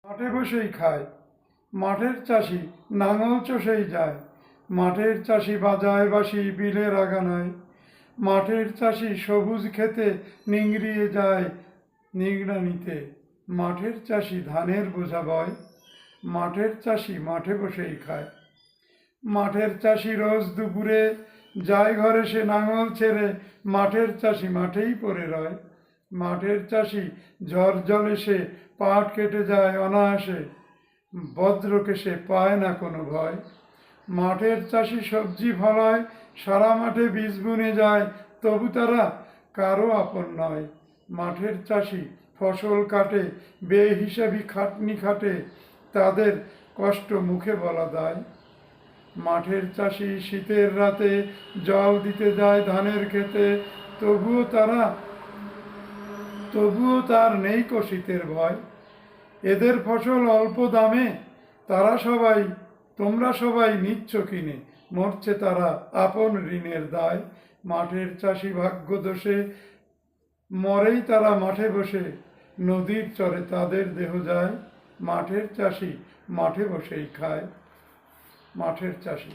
মাঠে বসেই খায়, মাঠের চাষি নাঙল চষেই যায়, মাঠের চাষি বাজায় বাঁশি বিলের আগানায়, মাঠের চাষি সবুজ খেতে নিংড়িয়ে যায় নিগড়ানিতে, মাঠের চাষি ধানের বোঝা বয়, মাঠের চাষি মাঠে বসেই খায়। মাঠের চাষি রোজ দুপুরে যায় ঘরে সে নাঙল ছেড়ে, মাঠের চাষি মাঠেই পড়ে রয়, মাঠের চাষি ঝড় জলে সে পাট কেটে যায় অনায়াসে, বজ্রকে সে পায় না কোনো ভয়। মাঠের চাষি সবজি ফলায়, সারা মাঠে বীজ বুনে যায়, তবু তারা কারো আপন নয়। মাঠের চাষি ফসল কাটে, বেহিসাবি খাটনি খাটে, তাদের কষ্ট মুখে বলা দায়। মাঠের চাষি শীতের রাতে জল দিতে যায় ধানের খেতে, তবুও তার নেই কো শীতের ভয়। এদের ফসল অল্প দামে, তোমরা সবাই নিচ্ছ কিনে, মরছে তারা আপন ঋণের দায়। মাঠের চাষি ভাগ্য দোষে মরেই তারা মাঠে বসে, নদীর চরে তাদের দেহ যায়, মাঠের চাষি মাঠে বসেই খায়। মাঠের চাষি।